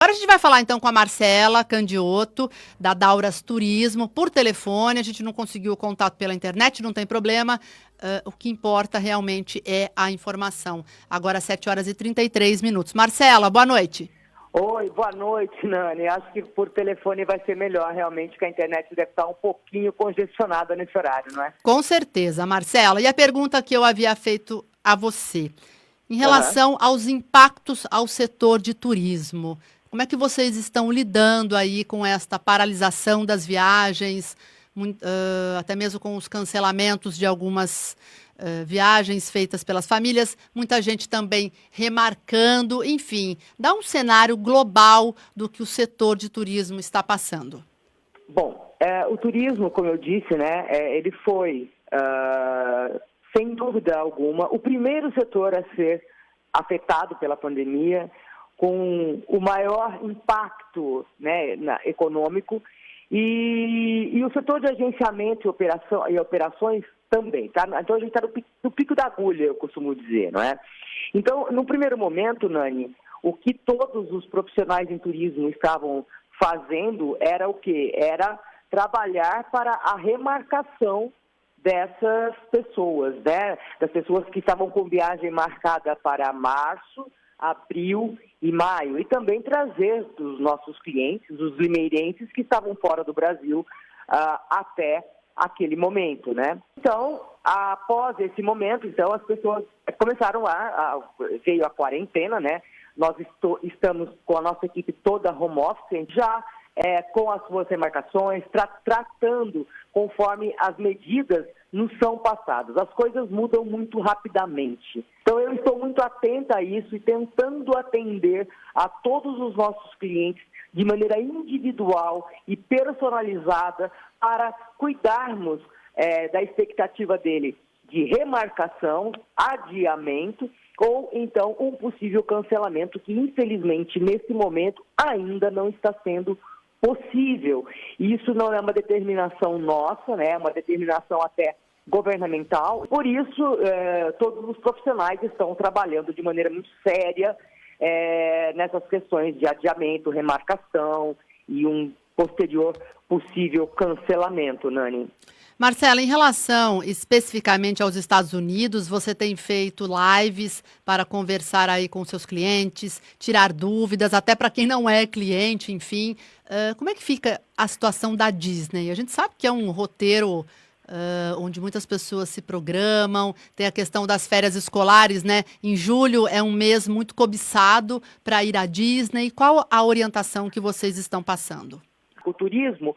Agora a gente vai falar então com a Marcela Candioto, da Dauras Turismo, por telefone. A gente não conseguiu o contato pela internet, não tem problema. O que importa realmente é a informação. Agora 7h33. Marcela, boa noite. Oi, boa noite, Nani. Acho que por telefone vai ser melhor, realmente, que a internet deve estar um pouquinho congestionada nesse horário, não é? Com certeza, Marcela. E a pergunta que eu havia feito a você, em relação aos impactos ao setor de turismo, como é que vocês estão lidando aí com esta paralisação das viagens, até mesmo com os cancelamentos de algumas viagens feitas pelas famílias, muita gente também remarcando, enfim, dá um cenário global do que o setor de turismo está passando. Bom, o turismo, como eu disse, né, ele foi, sem dúvida alguma, o primeiro setor a ser afetado pela pandemia, com o maior impacto, né, econômico, e o setor de agenciamento e operações também, tá? Então a gente está no pico da agulha, eu costumo dizer, não é? Então, no primeiro momento, Nani, o que todos os profissionais em turismo estavam fazendo era o quê? Era trabalhar para a remarcação dessas pessoas, né? Das pessoas que estavam com viagem marcada para março, abril e maio, e também trazer dos nossos clientes, os limeirenses que estavam fora do Brasil até aquele momento, né? Então, após esse momento, então as pessoas começaram veio a quarentena, né? Nós estamos com a nossa equipe toda home office, já com as suas remarcações, tratando conforme as medidas nos são passadas. As coisas mudam muito rapidamente. Então, eu estou muito atenta a isso e tentando atender a todos os nossos clientes de maneira individual e personalizada para cuidarmos da expectativa dele de remarcação, adiamento ou então um possível cancelamento que, infelizmente, nesse momento ainda não está sendo possível. Isso não é uma determinação nossa, né? É uma determinação até governamental. Por isso, todos os profissionais estão trabalhando de maneira muito séria nessas questões de adiamento, remarcação e um posterior possível cancelamento, Nani. Marcela, em relação especificamente aos Estados Unidos, você tem feito lives para conversar aí com seus clientes, tirar dúvidas, até para quem não é cliente, enfim. Como é que fica a situação da Disney? A gente sabe que é um roteiro onde muitas pessoas se programam, tem a questão das férias escolares, né? Em julho é um mês muito cobiçado para ir à Disney. Qual a orientação que vocês estão passando? O turismo,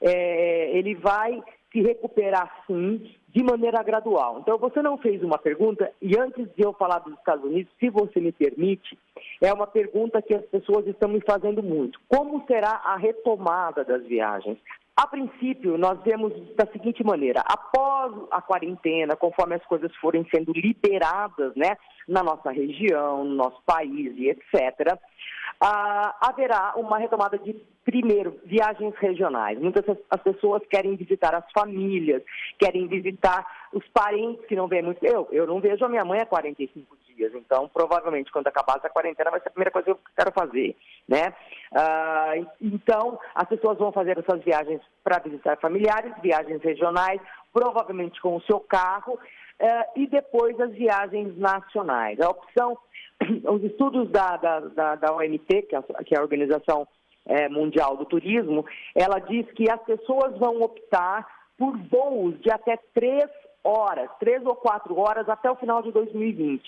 ele vai se recuperar, sim, de maneira gradual. Então, você não fez uma pergunta, e antes de eu falar dos Estados Unidos, se você me permite, é uma pergunta que as pessoas estão me fazendo muito. Como será a retomada das viagens? A princípio, nós vemos da seguinte maneira: após a quarentena, conforme as coisas forem sendo liberadas, né, na nossa região, no nosso país e etc., haverá uma retomada de, primeiro, viagens regionais. Muitas as pessoas querem visitar as famílias, querem visitar os parentes que não vêm muito. Eu não vejo a minha mãe há 45 dias, então provavelmente quando acabar essa quarentena vai ser a primeira coisa que eu quero fazer, né? Então as pessoas vão fazer essas viagens para visitar familiares, viagens regionais, provavelmente com o seu carro, e depois as viagens nacionais. A opção, os estudos da OMT, que é a Organização Mundial do Turismo, ela diz que as pessoas vão optar por voos de até 3 ou 4 horas até o final de 2020.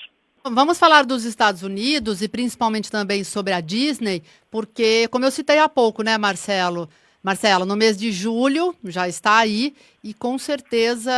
Vamos falar dos Estados Unidos e principalmente também sobre a Disney, porque, como eu citei há pouco, né, Marcelo, no mês de julho já está aí e com certeza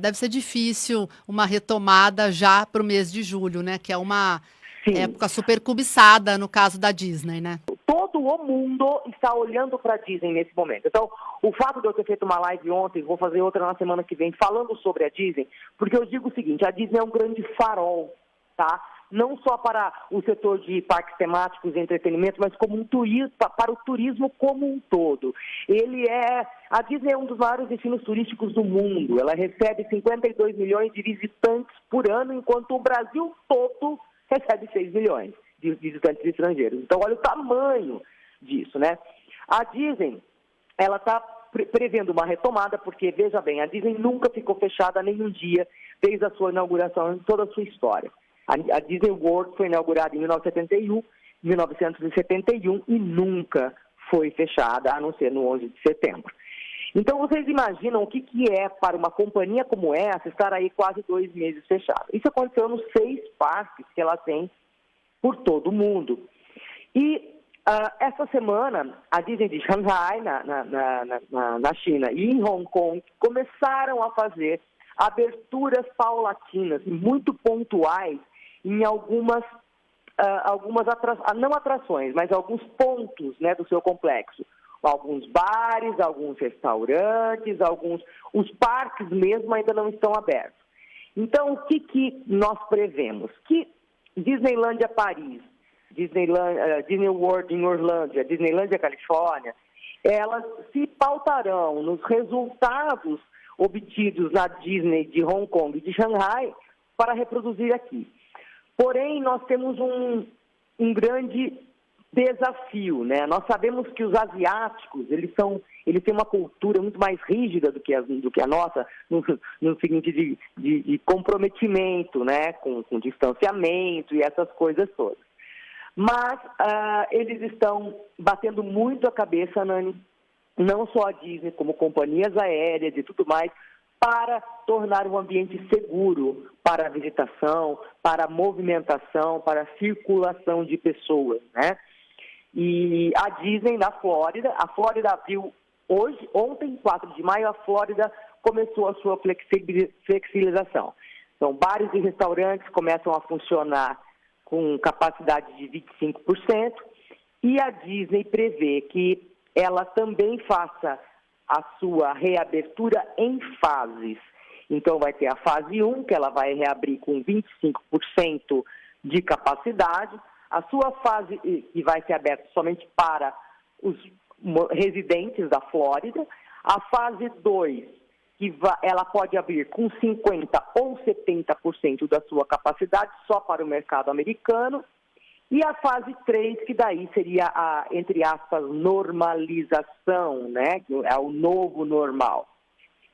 deve ser difícil uma retomada já para o mês de julho, né, que é uma época super cobiçada no caso da Disney, né? Todo o mundo está olhando para a Disney nesse momento. Então, o fato de eu ter feito uma live ontem, vou fazer outra na semana que vem, falando sobre a Disney, porque eu digo o seguinte: a Disney é um grande farol, tá? Não só para o setor de parques temáticos e entretenimento, mas como para o turismo como um todo. A Disney é um dos maiores destinos turísticos do mundo. Ela recebe 52 milhões de visitantes por ano, enquanto o Brasil todo recebe 6 milhões. de visitantes estrangeiros. Então, olha o tamanho disso, né? A Disney, ela está prevendo uma retomada, porque, veja bem, a Disney nunca ficou fechada nenhum dia desde a sua inauguração em toda a sua história. A Disney World foi inaugurada em 1971 e nunca foi fechada, a não ser no 11 de setembro. Então, vocês imaginam o que é para uma companhia como essa estar aí quase 2 meses fechada. Isso aconteceu nos 6 parques que ela tem por todo o mundo. E essa semana, a Disney de Shanghai, na China, e em Hong Kong, começaram a fazer aberturas paulatinas, muito pontuais, em algumas não atrações, mas alguns pontos, né, do seu complexo. Alguns bares, alguns restaurantes, os parques mesmo ainda não estão abertos. Então, o que nós prevemos? Que Disneylândia Paris, Disney World em Orlândia, Disneylândia Califórnia, elas se pautarão nos resultados obtidos na Disney de Hong Kong e de Xangai para reproduzir aqui. Porém, nós temos um grande desafio, né? Nós sabemos que os asiáticos, eles têm uma cultura muito mais rígida do que a nossa, no seguinte de comprometimento, né? Com distanciamento e essas coisas todas. Mas eles estão batendo muito a cabeça, Nani, não só a Disney, como companhias aéreas e tudo mais, para tornar o ambiente seguro para a visitação, para a movimentação, para a circulação de pessoas, né? E a Disney na Flórida, a Flórida abriu ontem, 4 de maio, a Flórida começou a sua flexibilização. Então, bares e restaurantes começam a funcionar com capacidade de 25%, e a Disney prevê que ela também faça a sua reabertura em fases. Então, vai ter a fase 1, que ela vai reabrir com 25% de capacidade, a sua fase, que vai ser aberta somente para os residentes da Flórida, a fase 2, ela pode abrir com 50% ou 70% da sua capacidade só para o mercado americano, e a fase 3, que daí seria a, entre aspas, normalização, né? Que é o novo normal.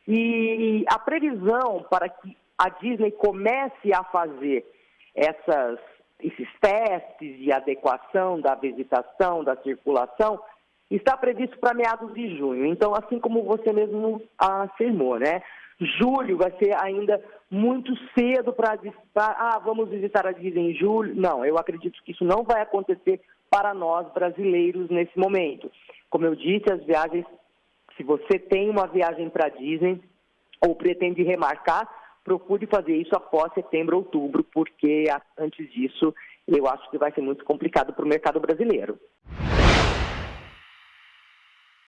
E a previsão para que a Disney comece a fazer esses testes de adequação da visitação, da circulação, está previsto para meados de junho. Então, assim como você mesmo afirmou, né? Julho vai ser ainda muito cedo para vamos visitar a Disney em julho. Não, eu acredito que isso não vai acontecer para nós brasileiros nesse momento. Como eu disse, as viagens, se você tem uma viagem para a Disney ou pretende remarcar, procure fazer isso após setembro, outubro, porque antes disso eu acho que vai ser muito complicado para o mercado brasileiro.